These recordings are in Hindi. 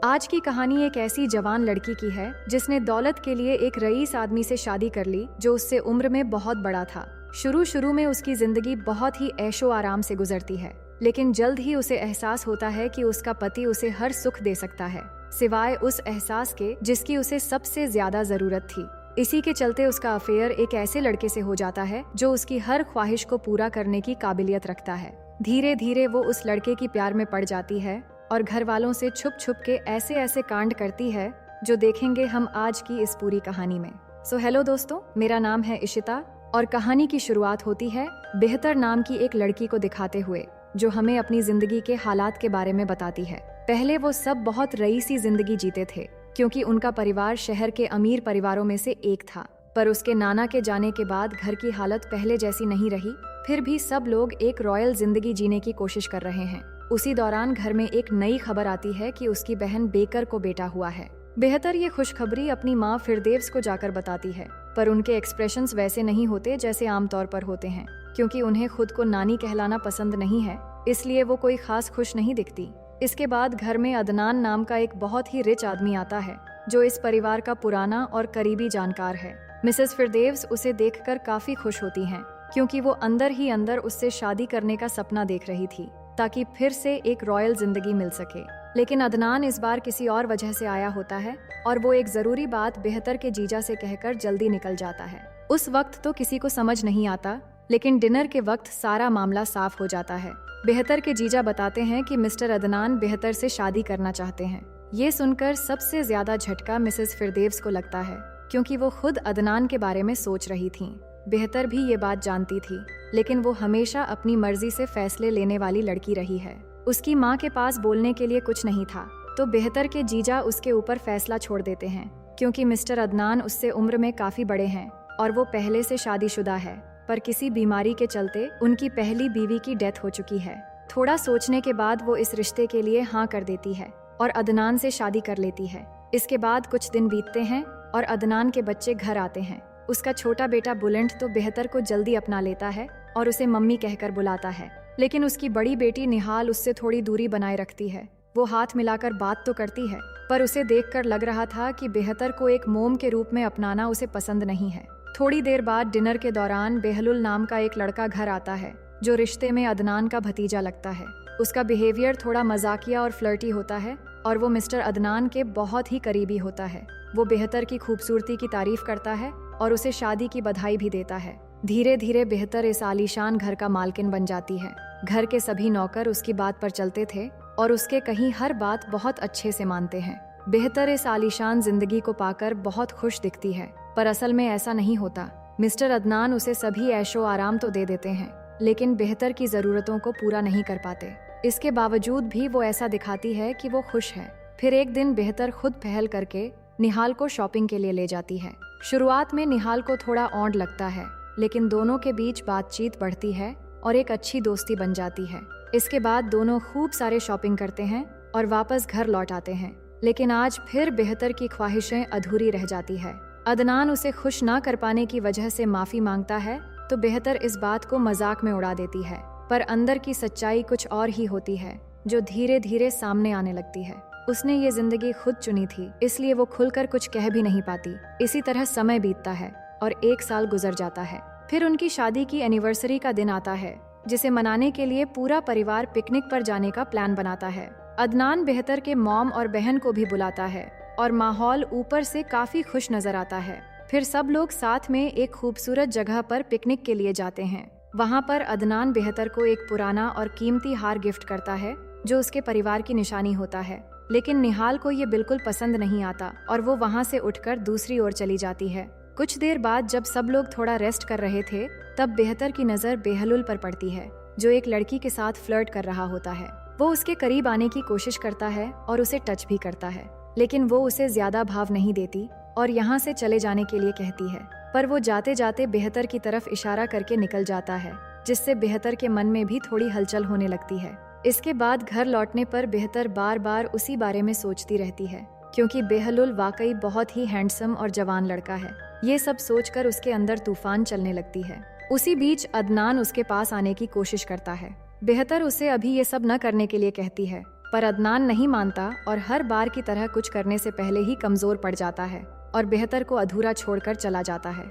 आज की कहानी एक ऐसी जवान लड़की की है जिसने दौलत के लिए एक रईस आदमी से शादी कर ली जो उससे उम्र में बहुत बड़ा था। शुरू में उसकी जिंदगी बहुत ही ऐशो आराम से गुजरती है, लेकिन जल्द ही उसे एहसास होता है कि उसका पति उसे हर सुख दे सकता है, सिवाय उस एहसास के जिसकी उसे सबसे ज्यादा जरूरत थी। इसी के चलते उसका अफेयर एक ऐसे लड़के से हो जाता है जो उसकी हर ख्वाहिश को पूरा करने की काबिलियत रखता है। धीरे धीरे वो उस लड़के की प्यार में पड़ जाती है और घर वालों से छुप छुप के ऐसे ऐसे कांड करती है जो देखेंगे हम आज की इस पूरी कहानी में। सो हेलो दोस्तों, मेरा नाम है इशिता और कहानी की शुरुआत होती है बेहतर नाम की एक लड़की को दिखाते हुए, जो हमें अपनी जिंदगी के हालात के बारे में बताती है। पहले वो सब बहुत रईसी जिंदगी जीते थे क्योंकि उनका परिवार शहर के अमीर परिवारों में से एक था। पर उसके नाना के जाने के बाद घर की हालत पहले जैसी नहीं रही। फिर भी सब लोग एक रॉयल जिंदगी जीने की कोशिश कर रहे हैं। उसी दौरान घर में एक नई खबर आती है कि उसकी बहन बेकर को बेटा हुआ है। बेहतर ये खुशखबरी अपनी माँ फिरदेव्स को जाकर बताती है, पर उनके एक्सप्रेशंस वैसे नहीं होते जैसे आमतौर पर होते हैं, क्योंकि उन्हें खुद को नानी कहलाना पसंद नहीं है, इसलिए वो कोई खास खुश नहीं दिखती। इसके बाद घर में अदनान नाम का एक बहुत ही रिच आदमी आता है जो इस परिवार का पुराना और करीबी जानकार है। मिसेस फिरदेव्स उसे देखकर काफी खुश होती हैं, क्योंकि वो अंदर ही अंदर उससे शादी करने का सपना देख रही थी ताकि फिर से एक रॉयल जिंदगी मिल सके। लेकिन अदनान इस बार किसी और वजह से आया होता है और वो एक जरूरी बात बेहतर के जीजा से कहकर जल्दी निकल जाता है। उस वक्त तो किसी को समझ नहीं आता, लेकिन डिनर के वक्त सारा मामला साफ हो जाता है। बेहतर के जीजा बताते हैं कि मिस्टर अदनान बेहतर से शादी करना चाहते हैं। ये सुनकर सबसे ज्यादा झटका मिसेस फिरदेव्स को लगता है, क्योंकि वो खुद अदनान के बारे में सोच रही थी। बेहतर भी ये बात जानती थी, लेकिन वो हमेशा अपनी मर्जी से फैसले लेने वाली लड़की रही है। उसकी माँ के पास बोलने के लिए कुछ नहीं था, तो बेहतर के जीजा उसके ऊपर फैसला छोड़ देते हैं, क्योंकि मिस्टर अदनान उससे उम्र में काफी बड़े हैं और वो पहले से शादीशुदा है, पर किसी बीमारी के चलते उनकी पहली बीवी की डेथ हो चुकी है। थोड़ा सोचने के बाद वो इस रिश्ते के लिए हाँ कर देती है और अदनान से शादी कर लेती है। इसके बाद कुछ दिन बीतते हैं और अदनान के बच्चे घर आते हैं। उसका छोटा बेटा बुलंद तो बेहतर को जल्दी अपना लेता है और उसे मम्मी कहकर बुलाता है, लेकिन उसकी बड़ी बेटी निहाल उससे थोड़ी दूरी बनाए रखती है। वो हाथ मिलाकर बात तो करती है, पर उसे देखकर लग रहा था कि बेहतर को एक मोम के रूप में अपनाना उसे पसंद नहीं है। थोड़ी देर बाद डिनर के दौरान बेहलुल नाम का एक लड़का घर आता है जो रिश्ते में अदनान का भतीजा लगता है। उसका बिहेवियर थोड़ा मजाकिया और फ्लर्टी होता है और वो मिस्टर अदनान के बहुत ही करीबी होता है। वो बेहतर की खूबसूरती की तारीफ करता है और उसे शादी की बधाई भी देता है। धीरे धीरे बेहतर इस आलीशान घर का मालकिन बन जाती है। घर के सभी नौकर उसकी बात पर चलते थे और उसके कहीं हर बात बहुत अच्छे से मानते हैं। बेहतर इस आलीशान जिंदगी को पाकर बहुत खुश दिखती है, पर असल में ऐसा नहीं होता। मिस्टर अदनान उसे सभी ऐशो आराम तो दे देते हैं, लेकिन बेहतर की जरूरतों को पूरा नहीं कर पाते। इसके बावजूद भी वो ऐसा दिखाती है कि वो खुश है। फिर एक दिन बेहतर खुद पहल करके निहाल को शॉपिंग के लिए ले जाती है। शुरुआत में निहाल को थोड़ा औंध लगता है, लेकिन दोनों के बीच बातचीत बढ़ती है और एक अच्छी दोस्ती बन जाती है। इसके बाद दोनों खूब सारे शॉपिंग करते हैं और वापस घर लौट आते हैं, लेकिन आज फिर बेहतर की ख्वाहिशें अधूरी रह जाती है। अदनान उसे खुश ना कर पाने की वजह से माफी मांगता है, तो बेहतर इस बात को मजाक में उड़ा देती है, पर अंदर की सच्चाई कुछ और ही होती है जो धीरे धीरे सामने आने लगती है। उसने ये जिंदगी खुद चुनी थी, इसलिए वो खुलकर कुछ कह भी नहीं पाती। इसी तरह समय बीतता है और 1 साल गुजर जाता है। फिर उनकी शादी की एनिवर्सरी का दिन आता है, जिसे मनाने के लिए पूरा परिवार पिकनिक पर जाने का प्लान बनाता है। अदनान बेहतर के मॉम और बहन को भी बुलाता है और माहौल ऊपर से काफी खुश नजर आता है। फिर सब लोग साथ में एक खूबसूरत जगह पर पिकनिक के लिए जाते हैं। वहाँ पर अदनान बेहतर को एक पुराना और कीमती हार गिफ्ट करता है जो उसके परिवार की निशानी होता है, लेकिन निहाल को ये बिल्कुल पसंद नहीं आता और वो वहाँ से उठकर दूसरी ओर चली जाती है। कुछ देर बाद जब सब लोग थोड़ा रेस्ट कर रहे थे, तब बेहतर की नजर बेहलुल पर पड़ती है, जो एक लड़की के साथ फ्लर्ट कर रहा होता है। वो उसके करीब आने की कोशिश करता है और उसे टच भी करता है, लेकिन वो उसे ज्यादा भाव नहीं देती और यहाँ से चले जाने के लिए कहती है, पर वो जाते जाते बेहतर की तरफ इशारा करके निकल जाता है, जिससे बेहतर के मन में भी थोड़ी हलचल होने लगती है। इसके बाद घर लौटने पर बेहतर बार बार उसी बारे में सोचती रहती है, क्योंकि बेहलुल वाकई बहुत ही हैंडसम और जवान लड़का है। ये सब सोचकर उसके अंदर तूफान चलने लगती है। उसी बीच अदनान उसके पास आने की कोशिश करता है। बेहतर उसे अभी ये सब न करने के लिए कहती है, पर अदनान नहीं मानता और हर बार की तरह कुछ करने से पहले ही कमजोर पड़ जाता है और बेहतर को अधूरा छोड़कर चला जाता है।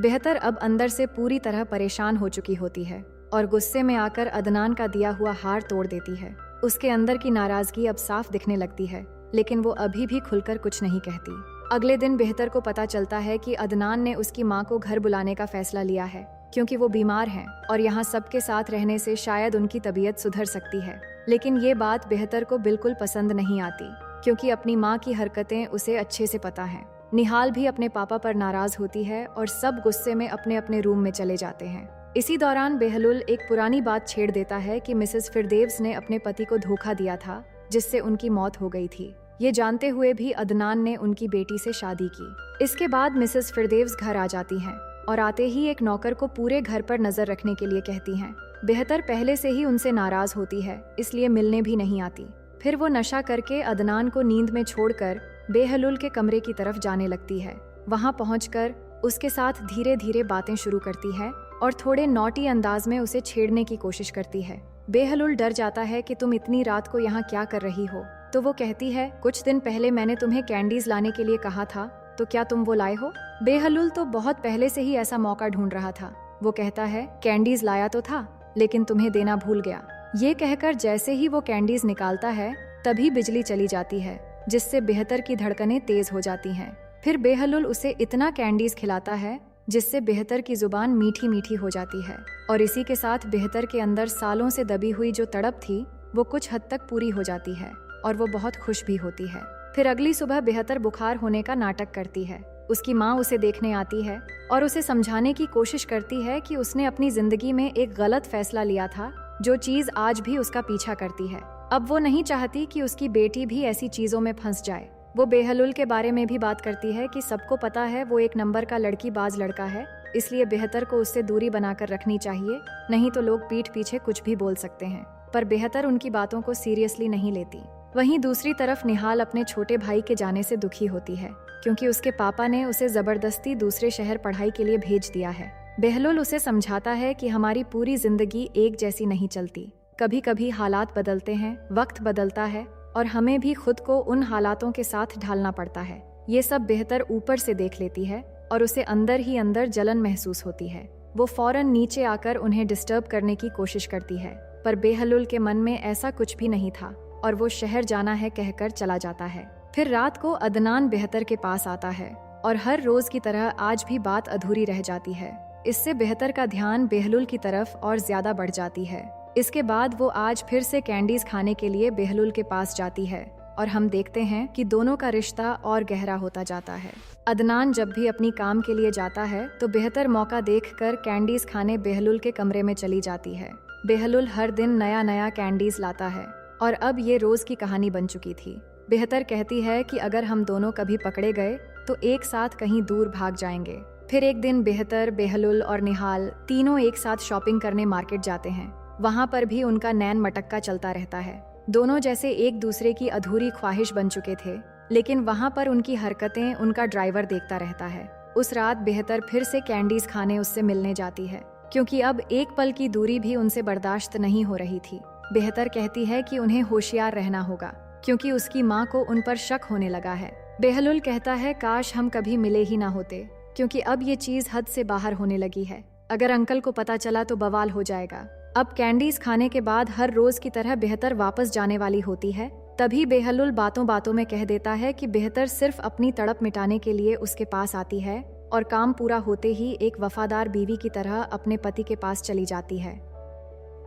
बेहतर अब अंदर से पूरी तरह परेशान हो चुकी होती है और गुस्से में आकर अदनान का दिया हुआ हार तोड़ देती है। उसके अंदर की नाराजगी अब साफ दिखने लगती है, लेकिन वो अभी भी खुलकर कुछ नहीं कहती। अगले दिन बेहतर को पता चलता है कि अदनान ने उसकी माँ को घर बुलाने का फैसला लिया है, क्योंकि वो बीमार हैं और यहाँ सबके साथ रहने से शायद उनकी तबीयत सुधर सकती है। लेकिन ये बात बेहतर को बिल्कुल पसंद नहीं आती, क्योंकि अपनी माँ की हरकतें उसे अच्छे से पता है। निहाल भी अपने पापा पर नाराज होती है और सब गुस्से में अपने अपने रूम में चले जाते हैं। इसी दौरान बेहलुल एक पुरानी बात छेड़ देता है कि मिसेस फिरदेव्स ने अपने पति को धोखा दिया था, जिससे उनकी मौत हो गई थी। ये जानते हुए भी अदनान ने उनकी बेटी से शादी की। इसके बाद मिसेस फिरदेव्स घर आ जाती हैं और आते ही एक नौकर को पूरे घर पर नजर रखने के लिए कहती हैं। बेहतर पहले से ही उनसे नाराज होती है, इसलिए मिलने भी नहीं आती। फिर वो नशा करके अदनान को नींद में छोड़कर बेहलुल के कमरे की तरफ जाने लगती है। वहाँ पहुंचकर उसके साथ धीरे धीरे बातें शुरू करती है और थोड़े नॉटी अंदाज में उसे छेड़ने की कोशिश करती है। बेहलुल डर जाता है कि तुम इतनी रात को यहाँ क्या कर रही हो, तो वो कहती है, कुछ दिन पहले मैंने तुम्हें कैंडीज लाने के लिए कहा था, तो क्या तुम वो लाए हो? बेहलुल तो बहुत पहले से ही ऐसा मौका ढूंढ रहा था। वो कहता है, कैंडीज लाया तो था, लेकिन तुम्हें देना भूल गया। ये कहकर जैसे ही वो कैंडीज निकालता है, तभी बिजली चली जाती है, जिससे बेहतर की धड़कनें तेज हो जाती हैं। फिर बेहलुल उसे इतना कैंडीज खिलाता है जिससे बेहतर की जुबान मीठी मीठी हो जाती है और इसी के साथ बेहतर के अंदर सालों से दबी हुई जो तड़प थी वो कुछ हद तक पूरी हो जाती है और वो बहुत खुश भी होती है। फिर अगली सुबह बेहतर बुखार होने का नाटक करती है। उसकी माँ उसे देखने आती है और उसे समझाने की कोशिश करती है कि उसने अपनी जिंदगी में एक गलत फैसला लिया था, जो चीज आज भी उसका पीछा करती है। अब वो नहीं चाहती कि उसकी बेटी भी ऐसी चीजों में फंस जाए। वो बेहलुल के बारे में भी बात करती है कि सबको पता है वो एक नंबर का लड़कीबाज लड़का है, इसलिए बेहतर को उससे दूरी बनाकर रखनी चाहिए, नहीं तो लोग पीठ पीछे कुछ भी बोल सकते हैं। पर बेहतर उनकी बातों को सीरियसली नहीं लेती। वहीं दूसरी तरफ निहाल अपने छोटे भाई के जाने से दुखी होती है, क्योंकि उसके पापा ने उसे जबरदस्ती दूसरे शहर पढ़ाई के लिए भेज दिया है। बेहलुल उसे समझाता है कि हमारी पूरी जिंदगी एक जैसी नहीं चलती, कभी कभी हालात बदलते हैं, वक्त बदलता है और हमें भी खुद को उन हालातों के साथ ढालना पड़ता है। ये सब बेहतर ऊपर से देख लेती है और उसे अंदर ही अंदर जलन महसूस होती है। वो फौरन नीचे आकर उन्हें डिस्टर्ब करने की कोशिश करती है, पर बेहलुल के मन में ऐसा कुछ भी नहीं था और वो शहर जाना है कहकर चला जाता है। फिर रात को अदनान बेहतर के पास आता है और हर रोज की तरह आज भी बात अधूरी रह जाती है। इससे बेहतर का ध्यान बेहलुल की तरफ और ज्यादा बढ़ जाती है। इसके बाद वो आज फिर से कैंडीज खाने के लिए बेहलुल के पास जाती है और हम देखते हैं कि दोनों का रिश्ता और गहरा होता जाता है। अदनान जब भी अपनी काम के लिए जाता है तो बेहतर मौका देखकर कैंडीज खाने बेहलुल के कमरे में चली जाती है। बेहलुल हर दिन नया नया कैंडीज लाता है और अब ये रोज की कहानी बन चुकी थी। बेहतर कहती है कि अगर हम दोनों कभी पकड़े गए तो एक साथ कहीं दूर भाग जाएंगे। फिर एक दिन बेहतर, बेहलुल और निहाल तीनों एक साथ शॉपिंग करने मार्केट जाते हैं। वहाँ पर भी उनका नैन मटक्का चलता रहता है। दोनों जैसे एक दूसरे की अधूरी ख्वाहिश बन चुके थे, लेकिन वहाँ पर उनकी हरकतें उनका ड्राइवर देखता रहता है। उस रात बेहतर फिर से कैंडीज खाने उससे मिलने जाती है, क्योंकि अब एक पल की दूरी भी उनसे बर्दाश्त नहीं हो रही थी। बेहतर कहती है कि उन्हें होशियार रहना होगा, क्योंकि उसकी माँ को उन पर शक होने लगा है। बेहलुल कहता है, काश हम कभी मिले ही ना होते, क्योंकि अब ये चीज हद से बाहर होने लगी है। अगर अंकल को पता चला तो बवाल हो जाएगा। अब कैंडीज खाने के बाद हर रोज की तरह बेहतर वापस जाने वाली होती है। तभी बेहलुल बातों बातों में कह देता है कि बेहतर सिर्फ अपनी तड़प मिटाने के लिए उसके पास आती है और काम पूरा होते ही एक वफादार बीवी की तरह अपने पति के पास चली जाती है।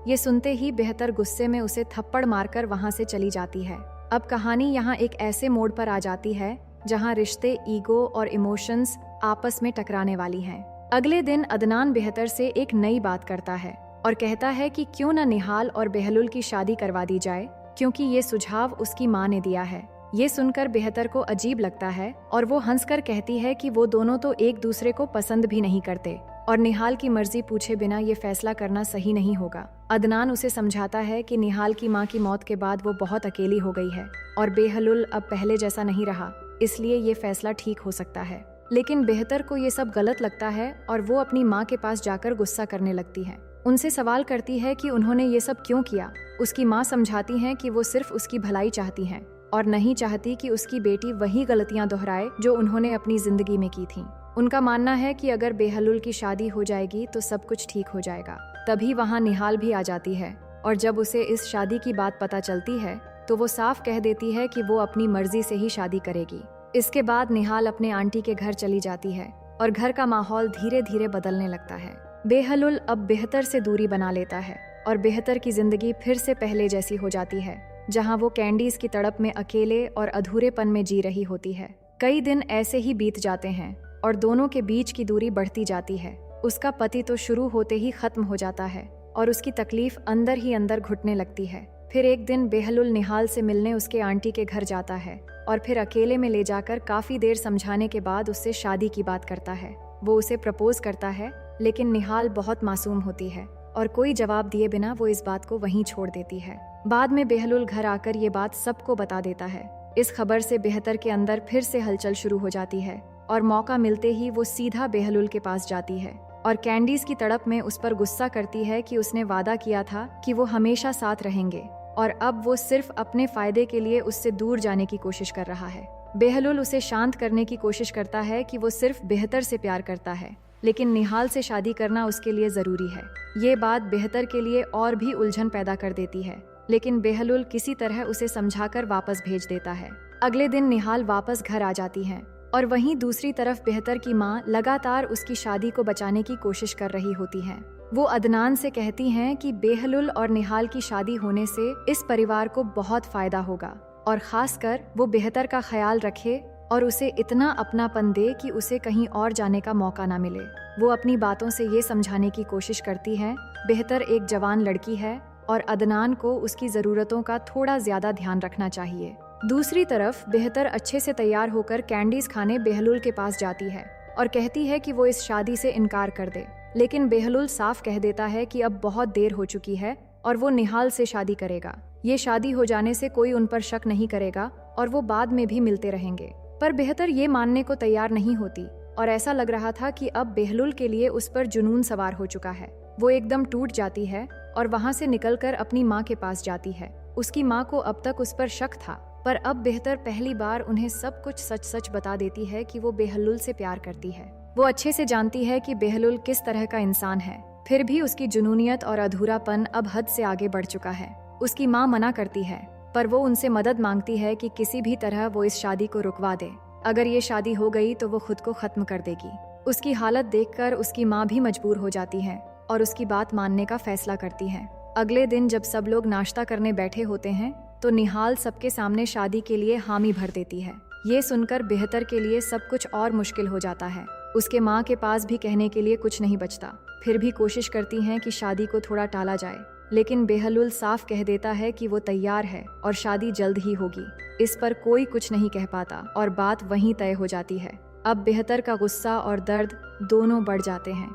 ये सुनते ही बेहतर गुस्से में उसे थप्पड़ मारकर वहां से चली जाती है। अब कहानी यहाँ एक ऐसे मोड़ पर आ जाती है जहाँ रिश्ते, ईगो और इमोशंस आपस में टकराने वाली हैं। अगले दिन अदनान बेहतर से एक नई बात करता है और कहता है कि क्यों न निहाल और बेहलुल की शादी करवा दी जाए, क्योंकि ये सुझाव उसकी माँ ने दिया है। ये सुनकर बेहतर को अजीब लगता है और वो हंसकर कहती है कि वो दोनों तो एक दूसरे को पसंद भी नहीं करते और निहाल की मर्जी पूछे बिना ये फैसला करना सही नहीं होगा। अदनान उसे समझाता है कि निहाल की माँ की मौत के बाद वो बहुत अकेली हो गई है और बेहलुल अब पहले जैसा नहीं रहा, इसलिए ये फैसला ठीक हो सकता है। लेकिन बेहतर को ये सब गलत लगता है और वो अपनी माँ के पास जाकर गुस्सा करने लगती है। उनसे सवाल करती है कि उन्होंने ये सब क्यों किया। उसकी माँ समझाती हैं कि वो सिर्फ उसकी भलाई चाहती हैं और नहीं चाहती कि उसकी बेटी वही गलतियां दोहराए जो उन्होंने अपनी जिंदगी में की थीं। उनका मानना है कि अगर बेहलुल की शादी हो जाएगी तो सब कुछ ठीक हो जाएगा। तभी वहाँ निहाल भी आ जाती है और जब उसे इस शादी की बात पता चलती है तो वो साफ कह देती है कि वो अपनी मर्जी से ही शादी करेगी। इसके बाद निहाल अपने आंटी के घर चली जाती है और घर का माहौल धीरे धीरे बदलने लगता है। बेहलुल अब बेहतर से दूरी बना लेता है और बेहतर की जिंदगी फिर से पहले जैसी हो जाती है, जहां वो कैंडीज की तड़प में अकेले और अधूरेपन में जी रही होती है। कई दिन ऐसे ही बीत जाते हैं और दोनों के बीच की दूरी बढ़ती जाती है। उसका पति तो शुरू होते ही खत्म हो जाता है और उसकी तकलीफ अंदर ही अंदर घुटने लगती है। फिर एक दिन बेहलुल निहाल से मिलने उसके आंटी के घर जाता है और फिर अकेले में ले जाकर काफी देर समझाने के बाद उससे शादी की बात करता है। वो उसे प्रपोज करता है, लेकिन निहाल बहुत मासूम होती है और कोई जवाब दिए बिना वो इस बात को वहीं छोड़ देती है। बाद में बेहलुल घर आकर ये बात सबको बता देता है। इस खबर से बेहतर के अंदर फिर से हलचल शुरू हो जाती है और मौका मिलते ही वो सीधा बेहलुल के पास जाती है और कैंडीज की तड़प में उस पर गुस्सा करती है कि उसने वादा किया था कि वो हमेशा साथ रहेंगे और अब वो सिर्फ अपने फायदे के लिए उससे दूर जाने की कोशिश कर रहा है। बेहलुल उसे शांत करने की कोशिश करता है कि वो सिर्फ बेहतर से प्यार करता है, लेकिन निहाल से शादी करना उसके लिए जरूरी है। ये बात बेहतर के लिए और भी उलझन पैदा कर देती है, लेकिन बेहलुल किसी तरह उसे समझाकर वापस भेज देता है। अगले दिन निहाल वापस घर आ जाती है और वहीं दूसरी तरफ बेहतर की माँ लगातार उसकी शादी को बचाने की कोशिश कर रही होती हैं। वो अदनान से कहती हैं कि बेहलुल और निहाल की शादी होने से इस परिवार को बहुत फायदा होगा और खासकर वो बेहतर का ख्याल रखे और उसे इतना अपनापन दे कि उसे कहीं और जाने का मौका ना मिले। वो अपनी बातों से ये समझाने की कोशिश करती है बेहतर एक जवान लड़की है और अदनान को उसकी ज़रूरतों का थोड़ा ज़्यादा ध्यान रखना चाहिए। दूसरी तरफ बेहतर अच्छे से तैयार होकर कैंडीज खाने बेहलुल के पास जाती है और कहती है कि वो इस शादी से इनकार कर दे, लेकिन बेहलुल साफ कह देता है कि अब बहुत देर हो चुकी है और वो निहाल से शादी करेगा। ये शादी हो जाने से कोई उन पर शक नहीं करेगा और वो बाद में भी मिलते रहेंगे। पर बेहतर ये मानने को तैयार नहीं होती और ऐसा लग रहा था कि अब बेहलुल के लिए उस पर जुनून सवार हो चुका है। वो एकदम टूट जाती है और वहाँ से निकलकर अपनी माँ के पास जाती है। उसकी माँ को अब तक उस पर शक था, पर अब बेहतर पहली बार उन्हें सब कुछ सच सच बता देती है कि वो बेहलुल से प्यार करती है। वो अच्छे से जानती है कि बेहलुल किस तरह का इंसान है, फिर भी उसकी जुनूनियत और अधूरापन अब हद से आगे बढ़ चुका है। उसकी माँ मना करती है, पर वो उनसे मदद मांगती है कि किसी भी तरह वो इस शादी को रुकवा दे। अगर ये शादी हो गई तो वो खुद को खत्म कर देगी। उसकी हालत देखकर उसकी माँ भी मजबूर हो जाती है और उसकी बात मानने का फैसला करती है। अगले दिन जब सब लोग नाश्ता करने बैठे होते हैं तो निहाल सबके सामने शादी के लिए हामी भर देती है। ये सुनकर बेहतर के लिए सब कुछ और मुश्किल हो जाता है। उसके माँ के पास भी कहने के लिए कुछ नहीं बचता। फिर भी कोशिश करती हैं कि शादी को थोड़ा टाला जाए, लेकिन बेहलुल साफ कह देता है कि वो तैयार है और शादी जल्द ही होगी। इस पर कोई कुछ नहीं कह पाता और बात वहीं तय हो जाती है। अब बेहतर का गुस्सा और दर्द दोनों बढ़ जाते हैं।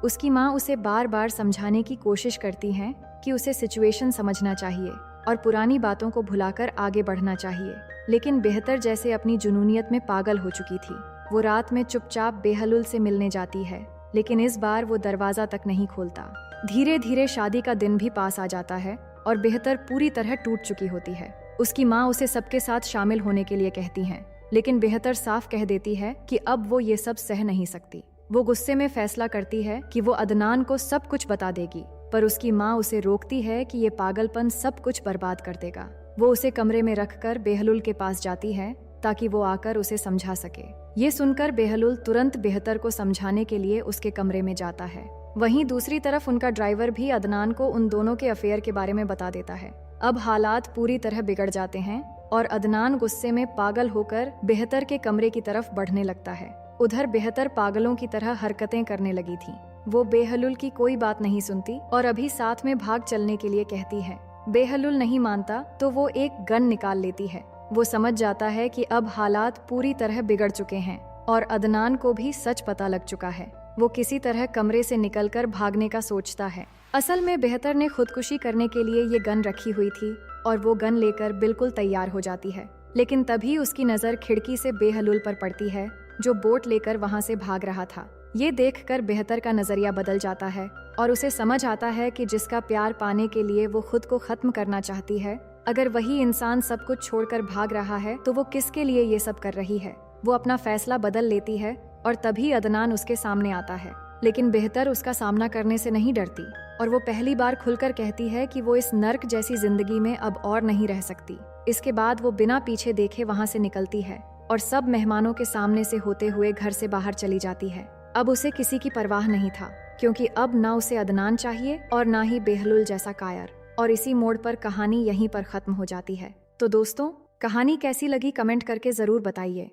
उसकी माँ उसे बार बार समझाने की कोशिश करती हैं कि उसे सिचुएशन समझना चाहिए और पुरानी बातों को भुलाकर आगे बढ़ना चाहिए, लेकिन बेहतर जैसे अपनी जुनूनियत में पागल हो चुकी थी। वो रात में चुपचाप बेहलुल से मिलने जाती है, लेकिन इस बार वो दरवाजा तक नहीं खोलता। धीरे धीरे शादी का दिन भी पास आ जाता है और बेहतर पूरी तरह टूट चुकी होती है। उसकी माँ उसे सबके साथ शामिल होने के लिए कहती हैं, लेकिन बेहतर साफ कह देती है कि अब वो ये सब सह नहीं सकती। वो गुस्से में फैसला करती है कि वो अदनान को सब कुछ बता देगी, पर उसकी माँ उसे रोकती है कि ये पागलपन सब कुछ बर्बाद कर देगा। वो उसे कमरे में रखकर बेहलुल के पास जाती है ताकि वो आकर उसे समझा सके। ये सुनकर बेहलुल तुरंत बेहतर को समझाने के लिए उसके कमरे में जाता है। वहीं दूसरी तरफ उनका ड्राइवर भी अदनान को उन दोनों के अफेयर के बारे में बता देता है। अब हालात पूरी तरह बिगड़ जाते हैं और अदनान गुस्से में पागल होकर बेहतर के कमरे की तरफ बढ़ने लगता है। उधर बेहतर पागलों की तरह हरकतें करने लगी थी। वो बेहलुल की कोई बात नहीं सुनती और अभी साथ में भाग चलने के लिए कहती है। बेहलुल नहीं मानता तो वो एक गन निकाल लेती है। वो समझ जाता है कि अब हालात पूरी तरह बिगड़ चुके हैं और अदनान को भी सच पता लग चुका है। वो किसी तरह कमरे से निकलकर भागने का सोचता है। असल में बेहतर ने खुदकुशी करने के लिए ये गन रखी हुई थी और वो गन लेकर बिल्कुल तैयार हो जाती है, लेकिन तभी उसकी नज़र खिड़की से बेहलुल पर पड़ती है जो बोट लेकर वहाँ से भाग रहा था। ये देखकर बेहतर का नजरिया बदल जाता है और उसे समझ आता है कि जिसका प्यार पाने के लिए वो खुद को खत्म करना चाहती है, अगर वही इंसान सब कुछ छोड़कर भाग रहा है तो वो किसके लिए ये सब कर रही है। वो अपना फैसला बदल लेती है और तभी अदनान उसके सामने आता है, लेकिन बेहतर उसका सामना करने से नहीं डरती और वो पहली बार खुलकर कहती है कि वो इस नर्क जैसी जिंदगी में अब और नहीं रह सकती। इसके बाद वो बिना पीछे देखे वहाँ से निकलती है और सब मेहमानों के सामने से होते हुए घर से बाहर चली जाती है। अब उसे किसी की परवाह नहीं था, क्योंकि अब ना उसे अदनान चाहिए और ना ही बेहलुल जैसा कायर। और इसी मोड़ पर कहानी यहीं पर खत्म हो जाती है। तो दोस्तों, कहानी कैसी लगी कमेंट करके जरूर बताइए।